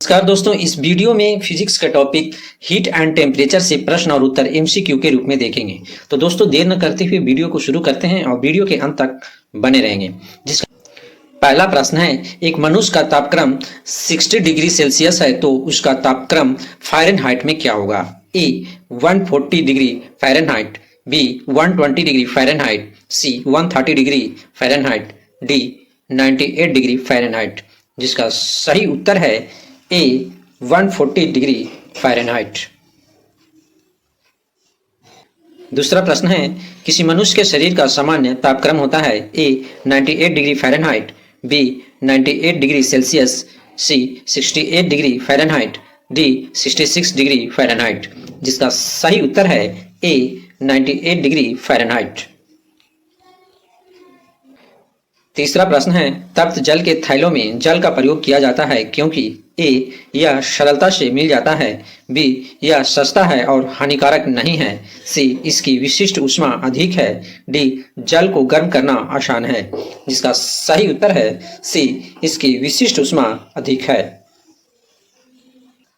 नमस्कार दोस्तों, इस वीडियो में फिजिक्स का टॉपिक हीट एंड टेम्परेचर से प्रश्न और उत्तर एमसीक्यू के रूप में देखेंगे। तो दोस्तों देर न करते हुए वीडियो को शुरू करते हैं और वीडियो के अंत तक बने रहेंगे। जिसका पहला प्रश्न है, एक मनुष्य का तापक्रम 60 डिग्री सेल्सियस है तो उसका तापक्रम फ़ारेनहाइट में क्या होगा? A 140 degree Fahrenheit, B 120 degree Fahrenheit, C 130 degree Fahrenheit, D 98 degree Fahrenheit. जिसका सही उत्तर है ए 140 डिग्री फ़ारेनहाइट। दूसरा प्रश्न है, किसी मनुष्य के शरीर का सामान्य तापक्रम होता है A 98 degree Fahrenheit, B 98 degree Celsius, C 68 degree Fahrenheit, D 66 degree Fahrenheit. जिसका सही उत्तर है ए 98 डिग्री फ़ारेनहाइट। तीसरा प्रश्न है, तप्त जल के थैलों में जल का प्रयोग किया जाता है क्योंकि ए यह सरलता से मिल जाता है, बी यह सस्ता है और हानिकारक नहीं है, सी इसकी विशिष्ट ऊष्मा अधिक है, डी जल को गर्म करना आसान है। जिसका सही उत्तर है सी इसकी विशिष्ट ऊष्मा अधिक है।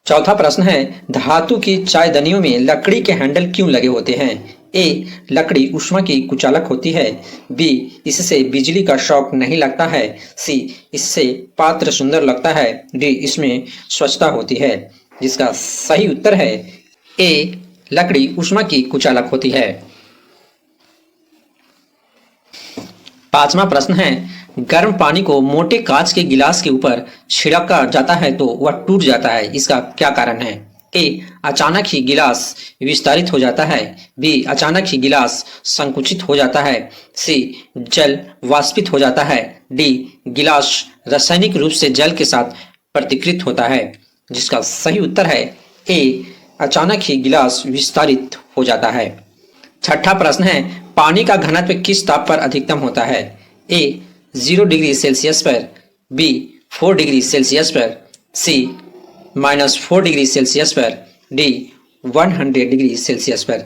चौथा प्रश्न है, धातु की चायदनियों में लकड़ी के हैंडल क्यों लगे होते हैं? ए लकड़ी ऊष्मा की कुचालक होती है, बी इससे बिजली का शॉक नहीं लगता है, सी इससे पात्र सुंदर लगता है, डी इसमें स्वच्छता होती है। जिसका सही उत्तर है ए लकड़ी ऊष्मा की कुचालक होती है। पांचवा प्रश्न है, गर्म पानी को मोटे कांच के गिलास के ऊपर छिड़का जाता है तो वह टूट जाता है, इसका क्या कारण है? ए अचानक ही गिलास विस्तारित हो जाता है, बी अचानक ही गिलास संकुचित हो जाता है, सी जल वाष्पित हो जाता है, डी गिलास रासायनिक रूप से जल के साथ प्रतिकृत होता है। जिसका सही उत्तर है ए अचानक ही गिलास विस्तारित हो जाता है। छठा प्रश्न है, पानी का घनत्व किस ताप पर अधिकतम होता है? ए 0 डिग्री सेल्सियस पर, बी 4 डिग्री सेल्सियस पर, सी -4 डिग्री सेल्सियस पर, डी 100 डिग्री सेल्सियस पर।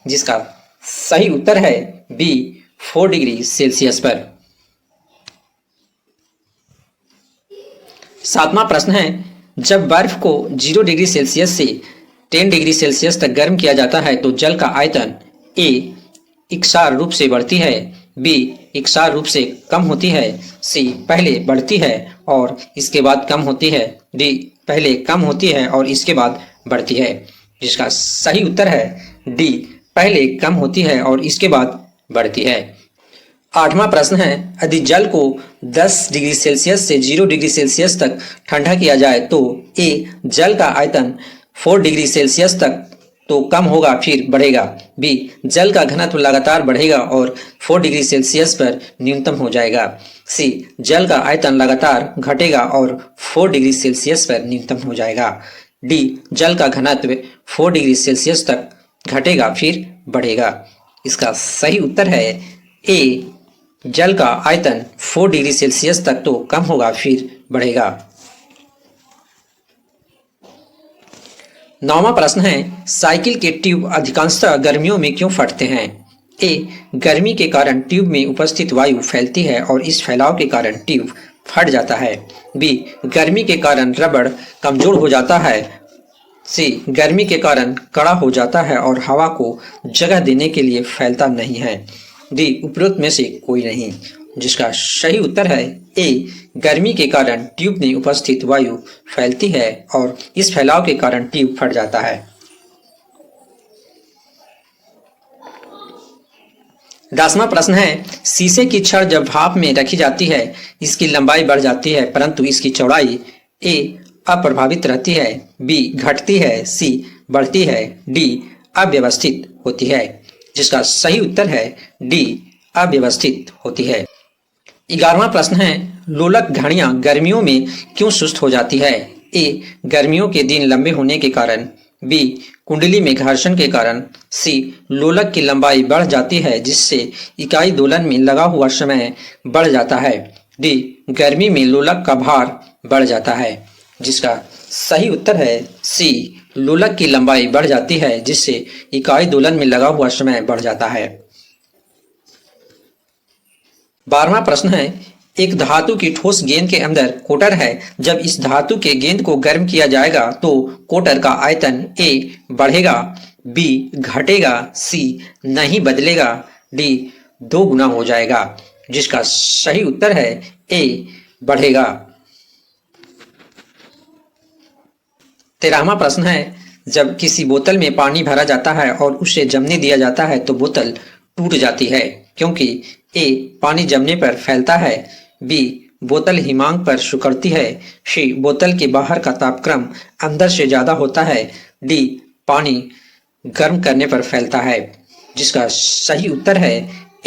जिसका सही उत्तर है बी 4 डिग्री सेल्सियस पर। सातवां प्रश्न है, जब बर्फ को 0 डिग्री सेल्सियस से 10 डिग्री सेल्सियस तक गर्म किया जाता है तो जल का आयतन ए इकसार रूप से बढ़ती है, बी इकसार रूप से कम होती है, सी पहले बढ़ती है और इसके बाद कम होती है, डी पहले कम होती है और इसके बाद बढ़ती है। जिसका सही उत्तर है डी पहले कम होती है और इसके बाद बढ़ती है। आठवां प्रश्न है, यदि जल को 10 डिग्री सेल्सियस से 0 डिग्री सेल्सियस तक ठंडा किया जाए तो ए जल का आयतन 4 डिग्री सेल्सियस तक तो कम होगा फिर बढ़ेगा, बी जल का घनत्व लगातार बढ़ेगा और 4 डिग्री सेल्सियस पर न्यूनतम हो जाएगा, सी जल का आयतन लगातार घटेगा और 4 डिग्री सेल्सियस पर न्यूनतम हो जाएगा, डी जल का घनत्व 4 डिग्री सेल्सियस तक घटेगा फिर बढ़ेगा। इसका सही उत्तर है ए जल का आयतन 4 डिग्री सेल्सियस तक तो कम होगा फिर बढ़ेगा। नौवां प्रश्न है, साइकिल के ट्यूब अधिकांशतः गर्मियों में क्यों फटते हैं? ए गर्मी के कारण ट्यूब में उपस्थित वायु फैलती है और इस फैलाव के कारण ट्यूब फट जाता है, बी गर्मी के कारण रबड़ कमजोर हो जाता है, सी गर्मी के कारण कड़ा हो जाता है और हवा को जगह देने के लिए फैलता नहीं है, डी उपरोक्त में से कोई नहीं। जिसका सही उत्तर है ए गर्मी के कारण ट्यूब में उपस्थित वायु फैलती है और इस फैलाव के कारण ट्यूब फट जाता है। 10वां प्रश्न है, शीशे की छड़ जब भाप में रखी जाती है इसकी लंबाई बढ़ जाती है परंतु इसकी चौड़ाई ए अप्रभावित रहती है, बी घटती है, सी बढ़ती है, डी अव्यवस्थित होती है। जिसका सही उत्तर है डी अव्यवस्थित होती है। 11वां प्रश्न है, लोलक घड़ियां गर्मियों में क्यों सुस्त हो जाती है? ए गर्मियों के दिन लंबे होने के कारण, बी कुंडली में घर्षण के कारण, सी लोलक की लंबाई बढ़ जाती है जिससे इकाई दोलन में लगा हुआ समय बढ़ जाता है, डी गर्मी में लोलक का भार बढ़ जाता है। जिसका सही उत्तर है सी लोलक की लंबाई बढ़ जाती है जिससे इकाई दोलन में लगा हुआ समय बढ़ जाता है। 12वां प्रश्न है, एक धातु की ठोस गेंद के अंदर कोटर है। जब इस धातु के गेंद को गर्म किया जाएगा तो कोटर का आयतन ए बढ़ेगा, बी घटेगा, सी नहीं बदलेगा, डी 2 गुना हो जाएगा। जिसका सही उत्तर है ए बढ़ेगा। 13वां प्रश्न है, जब किसी बोतल में पानी भरा जाता है और उसे जमने दिया जाता है तो बोतल टूट जाती है, क्योंकि ए पानी जमने पर फैलता है, बी बोतल हिमांक पर सिकुड़ती है, सी बोतल के बाहर का तापक्रम अंदर से ज्यादा होता है, डी पानी गर्म करने पर फैलता है। जिसका सही उत्तर है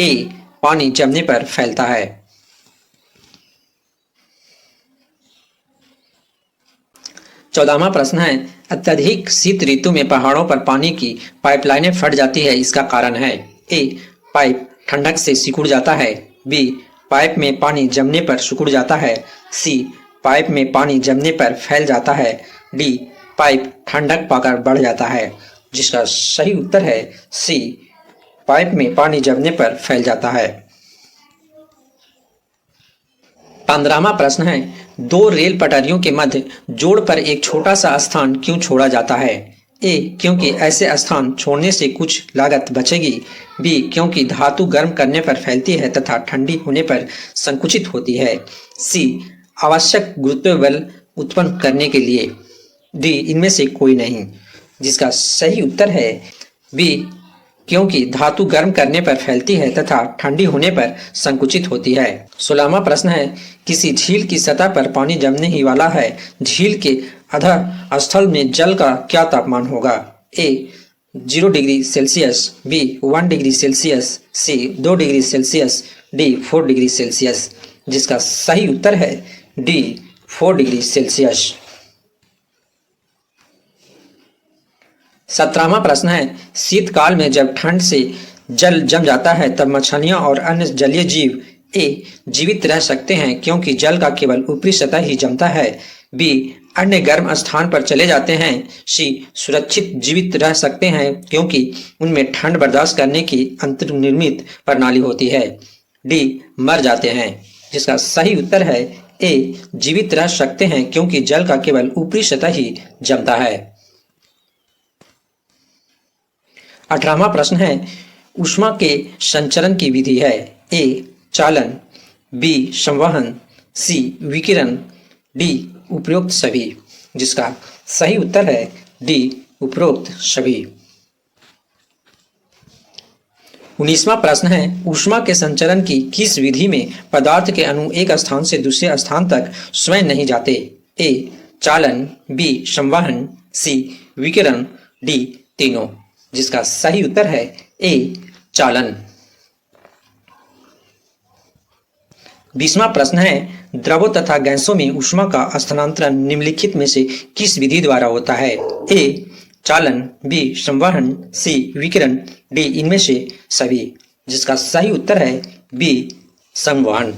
ए पानी जमने पर फैलता है। 14वां प्रश्न है, अत्यधिक शीत ऋतु में पहाड़ों पर पानी की पाइपलाइनें फट जाती है, इसका कारण है? ए पाइप ठंडक से सिकुड़ जाता है, बी पाइप में पानी जमने पर सिकुड़ जाता है, सी पाइप में पानी जमने पर फैल जाता है, डी पाइप ठंडक पाकर बढ़ जाता है। जिसका सही उत्तर है सी पाइप में पानी जमने पर फैल जाता है। 15वां प्रश्न है, 2 रेल पटरियों के मध्य जोड़ पर एक छोटा सा स्थान क्यों छोड़ा जाता है? ए क्योंकि ऐसे स्थान छोड़ने से कुछ लागत बचेगी, बी क्योंकि धातु गर्म करने पर फैलती है तथा ठंडी होने पर संकुचित होती है, सी आवश्यक गुरुत्व बल उत्पन्न करने के लिए, डी इनमें से कोई नहीं। जिसका सही उत्तर है बी क्योंकि धातु गर्म करने पर फैलती है तथा ठंडी होने पर संकुचित होती है। 16वां प्रश्न है, किसी झील की सतह पर पानी जमने ही वाला है, झील के अधः स्थल में जल का क्या तापमान होगा? A 0 degree Celsius, B 1 degree Celsius, C 2 degree Celsius, D 4 degree Celsius. जिसका सही उत्तर है डी 4 डिग्री सेल्सियस। 17वां प्रश्न है, शीतकाल में जब ठंड से जल जम जाता है तब मछलियां और अन्य जलीय जीव ए जीवित रह सकते हैं क्योंकि जल का केवल ऊपरी सतह ही जमता है, बी अन्य गर्म स्थान पर चले जाते हैं, सी सुरक्षित जीवित रह सकते हैं क्योंकि उनमें ठंड बर्दाश्त करने की अंतर्निर्मित प्रणाली होती है, डी मर जाते हैं। जिसका सही उत्तर है ए जीवित रह सकते हैं क्योंकि जल का केवल ऊपरी सतह ही जमता है। 18वां प्रश्न है, ऊष्मा के संचरण की विधि है? ए चालन, बी संवहन, सी विकिरण, डी उपरोक्त सभी। जिसका सही उत्तर है डी उपरोक्त सभी। 19वां प्रश्न है, ऊष्मा के संचरण की किस विधि में पदार्थ के अणु एक स्थान से दूसरे स्थान तक स्वयं नहीं जाते? ए चालन, बी संवहन, सी विकिरण, डी तीनों। जिसका सही उत्तर है ए चालन। 20वां प्रश्न है, द्रवों तथा गैसों में ऊष्मा का स्थानांतरण निम्नलिखित में से किस विधि द्वारा होता है? ए चालन, बी संवहन, सी विकिरण, डी इनमें से सभी। जिसका सही उत्तर है बी संवहन।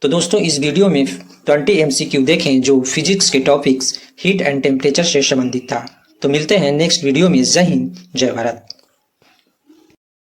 तो दोस्तों इस वीडियो में 20 MCQ देखें जो फिजिक्स के टॉपिक्स हीट एंड टेम्परेचर से संबंधित था। तो मिलते हैं नेक्स्ट वीडियो में। जय हिंद, जय भारत।